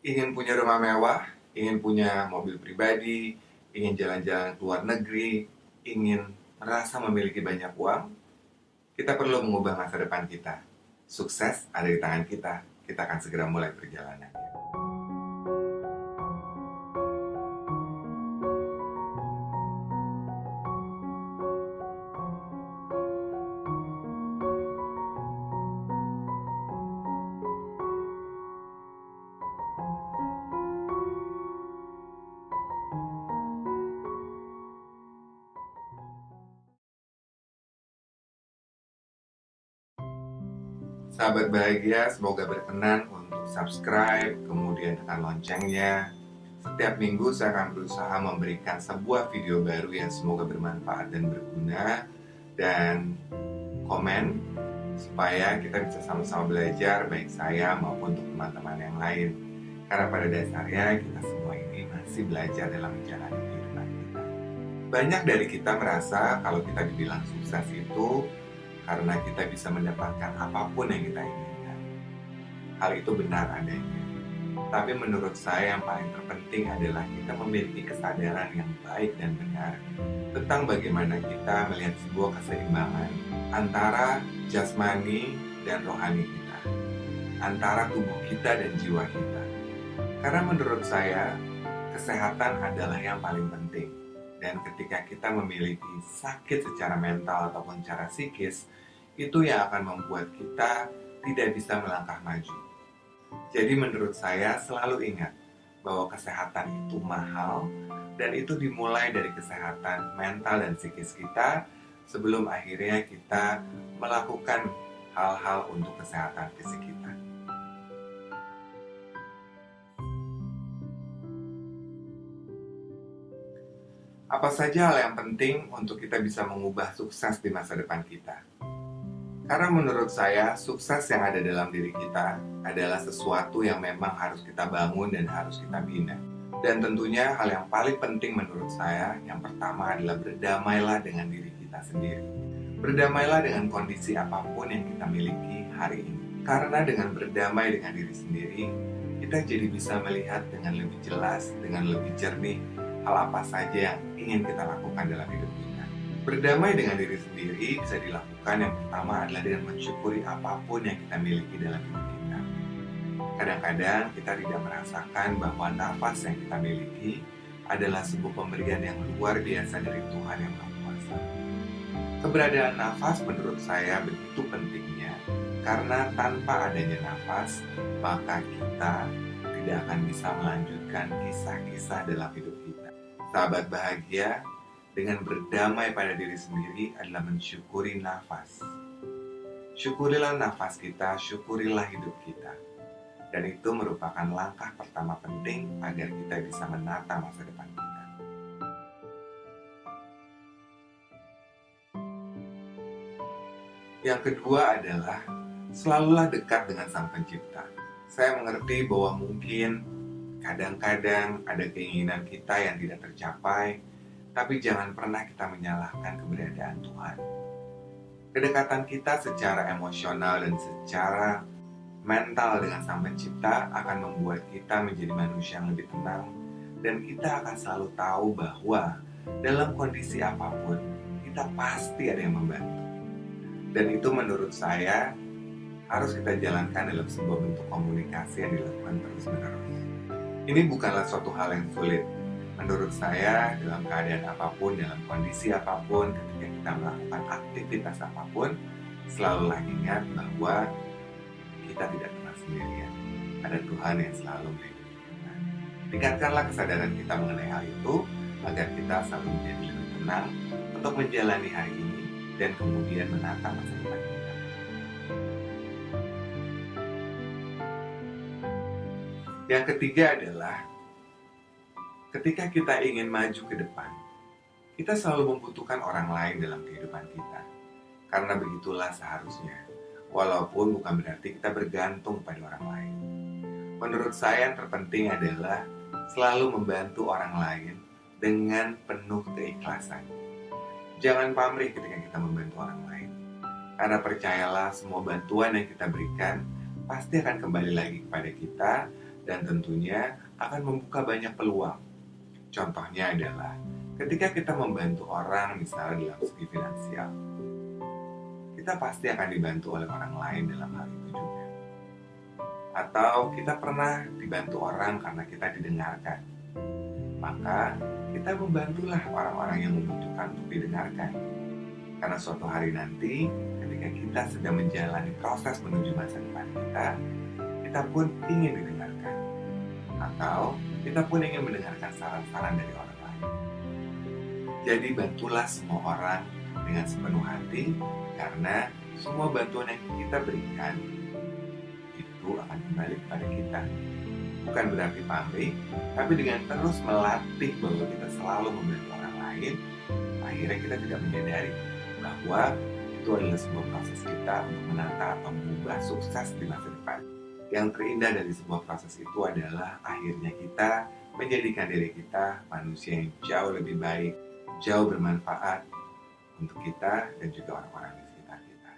Ingin punya rumah mewah, ingin punya mobil pribadi, ingin jalan-jalan ke luar negeri, ingin merasa memiliki banyak uang, kita perlu mengubah masa depan kita. Sukses ada di tangan kita. Kita akan segera mulai perjalanan. Sahabat bahagia, semoga berkenan untuk subscribe, kemudian tekan loncengnya. Setiap minggu saya akan berusaha memberikan sebuah video baru yang semoga bermanfaat dan berguna. Dan komen supaya kita bisa sama-sama belajar, baik saya maupun untuk teman-teman yang lain. Karena pada dasarnya kita semua ini masih belajar dalam menjalani kehidupan kita. Banyak dari kita merasa kalau kita dibilang sukses itu karena kita bisa mendapatkan apapun yang kita inginkan. Hal itu benar adanya. Tapi menurut saya yang paling terpenting adalah kita memiliki kesadaran yang baik dan benar tentang bagaimana kita melihat sebuah keseimbangan antara jasmani dan rohani kita, antara tubuh kita dan jiwa kita. Karena menurut saya, kesehatan adalah yang paling penting. Dan ketika kita memiliki sakit secara mental ataupun secara psikis, itu yang akan membuat kita tidak bisa melangkah maju. Jadi menurut saya selalu ingat bahwa kesehatan itu mahal dan itu dimulai dari kesehatan mental dan psikis kita sebelum akhirnya kita melakukan hal-hal untuk kesehatan fisik kita. Apa saja hal yang penting untuk kita bisa mengubah sukses di masa depan kita? Karena menurut saya, sukses yang ada dalam diri kita adalah sesuatu yang memang harus kita bangun dan harus kita bina. Dan tentunya hal yang paling penting menurut saya, yang pertama adalah berdamailah dengan diri kita sendiri. Berdamailah dengan kondisi apapun yang kita miliki hari ini. Karena dengan berdamai dengan diri sendiri, kita jadi bisa melihat dengan lebih jelas, dengan lebih jernih, hal apa saja yang ingin kita lakukan dalam hidup kita. Berdamai dengan diri sendiri bisa dilakukan yang pertama adalah dengan mensyukuri apapun yang kita miliki dalam hidup kita. Kadang-kadang kita tidak merasakan bahwa nafas yang kita miliki adalah sebuah pemberian yang luar biasa dari Tuhan yang Maha Kuasa. Keberadaan nafas menurut saya begitu pentingnya karena tanpa adanya nafas, maka kita tidak akan bisa melanjutkan kisah-kisah dalam hidup kita. Sahabat bahagia, dengan berdamai pada diri sendiri adalah mensyukuri nafas. Syukurilah nafas kita, syukurilah hidup kita. Dan itu merupakan langkah pertama penting agar kita bisa menata masa depan kita. Yang kedua adalah selalulah dekat dengan Sang Pencipta. Saya mengerti bahwa mungkin kadang-kadang ada keinginan kita yang tidak tercapai, tapi jangan pernah kita menyalahkan keberadaan Tuhan. Kedekatan kita secara emosional dan secara mental dengan Sang Pencipta akan membuat kita menjadi manusia yang lebih tenang, dan kita akan selalu tahu bahwa dalam kondisi apapun, kita pasti ada yang membantu. Dan itu menurut saya harus kita jalankan dalam sebuah bentuk komunikasi yang dilakukan terus-menerus. Ini bukanlah suatu hal yang sulit. Menurut saya, dalam keadaan apapun, dalam kondisi apapun, ketika kita melakukan aktivitas apapun, selalulah ingat bahwa kita tidak pernah sendirian. Ada Tuhan yang selalu melindungi kita. Tingkatkanlah kesadaran kita mengenai hal itu, agar kita selalu menjadi lebih tenang untuk menjalani hari ini dan kemudian menata masa depan kita. Yang ketiga adalah ketika kita ingin maju ke depan, kita selalu membutuhkan orang lain dalam kehidupan kita. Karena begitulah seharusnya, walaupun bukan berarti kita bergantung pada orang lain. Menurut saya yang terpenting adalah selalu membantu orang lain dengan penuh keikhlasan. Jangan pamrih ketika kita membantu orang lain. Karena percayalah, semua bantuan yang kita berikan pasti akan kembali lagi kepada kita dan tentunya akan membuka banyak peluang. Contohnya adalah ketika kita membantu orang misalnya dalam segi finansial, kita pasti akan dibantu oleh orang lain dalam hal itu juga. Atau kita pernah dibantu orang karena kita didengarkan, maka kita membantulah orang-orang yang membutuhkan untuk didengarkan. Karena suatu hari nanti ketika kita sedang menjalani proses menuju masa depan kita pun ingin didengarkan. Atau kita pun ingin mendengarkan saran-saran dari orang lain. Jadi bantulah semua orang dengan sepenuh hati, karena semua bantuan yang kita berikan itu akan kembali kepada kita. Bukan berarti pamrih, tapi dengan terus melatih bahwa kita selalu membantu orang lain, akhirnya kita tidak menyadari bahwa itu adalah sebuah proses kita untuk menata atau mengubah sukses di masa depan. Yang terindah dari sebuah proses itu adalah akhirnya kita menjadikan diri kita manusia yang jauh lebih baik, jauh bermanfaat untuk kita dan juga orang-orang di sekitar kita.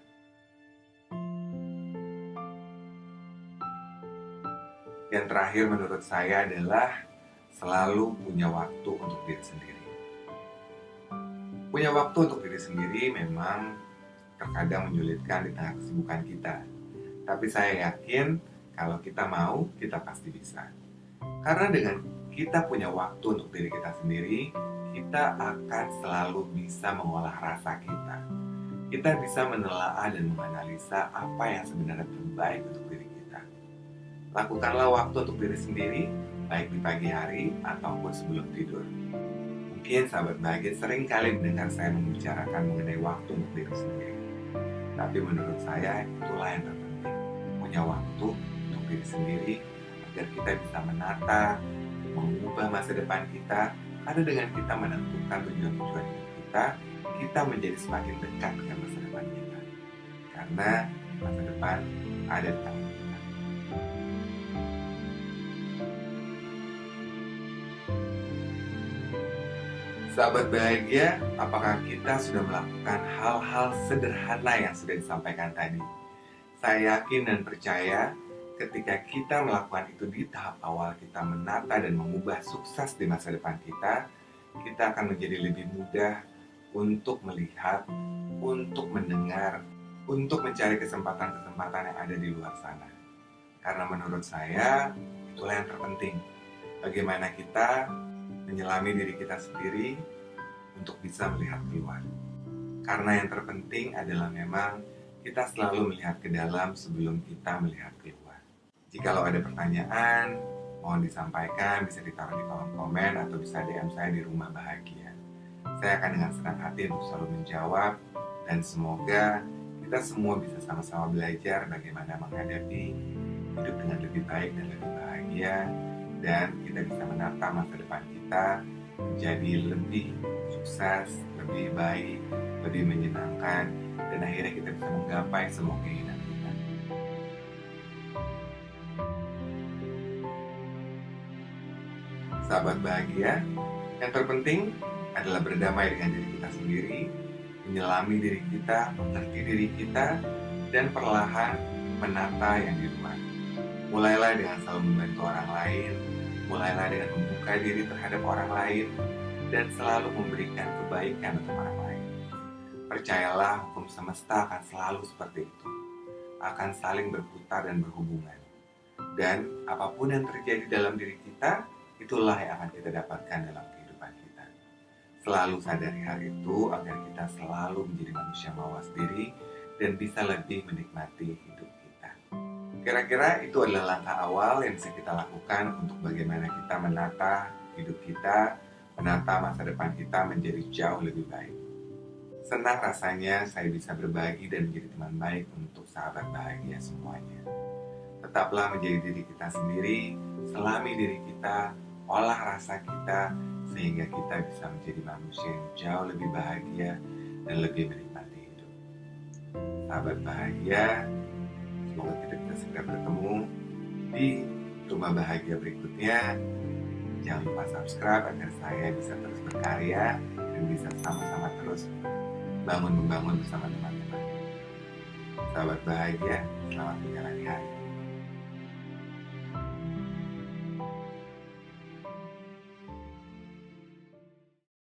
Yang terakhir menurut saya adalah selalu punya waktu untuk diri sendiri. Punya waktu untuk diri sendiri memang terkadang menyulitkan di tengah kesibukan kita. Tapi saya yakin kalau kita mau, kita pasti bisa. Karena dengan kita punya waktu untuk diri kita sendiri, kita akan selalu bisa mengolah rasa kita. Kita bisa menelaah dan menganalisa apa yang sebenarnya terbaik untuk diri kita. Lakukanlah waktu untuk diri sendiri, baik di pagi hari ataupun sebelum tidur. Mungkin sahabat bahagia sering kali mendengar saya membicarakan mengenai waktu untuk diri sendiri. Tapi menurut saya itulah yang terpenting. Punya waktu untuk diri sendiri agar kita bisa menata, mengubah masa depan kita. Karena dengan kita menentukan tujuan-tujuan hidup kita menjadi semakin dekat dengan masa depan kita. Karena masa depan ada di tangan kita. Sahabat bahagia, apakah kita sudah melakukan hal-hal sederhana yang sudah disampaikan tadi? Saya yakin dan percaya ketika kita melakukan itu di tahap awal kita menata dan mengubah sukses di masa depan kita akan menjadi lebih mudah untuk melihat, untuk mendengar, untuk mencari kesempatan-kesempatan yang ada di luar sana. Karena menurut saya, itulah yang terpenting. Bagaimana kita menyelami diri kita sendiri untuk bisa melihat keluar. Karena yang terpenting adalah memang kita selalu melihat ke dalam sebelum kita melihat keluar. Jikalau ada pertanyaan, mohon disampaikan, bisa ditaruh di kolom komen atau bisa DM saya di Rumah Bahagia. Saya akan dengan senang hati untuk selalu menjawab, dan semoga kita semua bisa sama-sama belajar bagaimana menghadapi hidup dengan lebih baik dan lebih bahagia, dan kita bisa menata masa depan kita menjadi lebih sukses, lebih baik, lebih menyenangkan, dan akhirnya kita bisa menggapai semua keinginan kita. Sahabat bahagia, yang terpenting adalah berdamai dengan diri kita sendiri, menyelami diri kita, mengerti diri kita, dan perlahan menata yang di luar. Mulailah dengan selalu membantu orang lain, mulailah dengan membuka diri terhadap orang lain, dan selalu memberikan kebaikan untuk orang lain. Percayalah, hukum semesta akan selalu seperti itu, akan saling berputar dan berhubungan. Dan apapun yang terjadi dalam diri kita, itulah yang akan kita dapatkan dalam kehidupan kita. Selalu sadari hal itu agar kita selalu menjadi manusia mawas diri dan bisa lebih menikmati hidup kita. Kira-kira itu adalah langkah awal yang bisa kita lakukan untuk bagaimana kita menata hidup kita, menata masa depan kita menjadi jauh lebih baik. Senang rasanya saya bisa berbagi dan menjadi teman baik untuk sahabat bahagia semuanya. Tetaplah menjadi diri kita sendiri, selami diri kita, olah rasa kita, sehingga kita bisa menjadi manusia yang jauh lebih bahagia dan lebih menikmati hidup. Sahabat bahagia, semoga kita bisa segera bertemu di Rumah Bahagia berikutnya. Jangan lupa subscribe agar saya bisa terus berkarya dan bisa sama-sama terus membangun bersama teman-teman. Sahabat bahagia, selamat menjalani hari.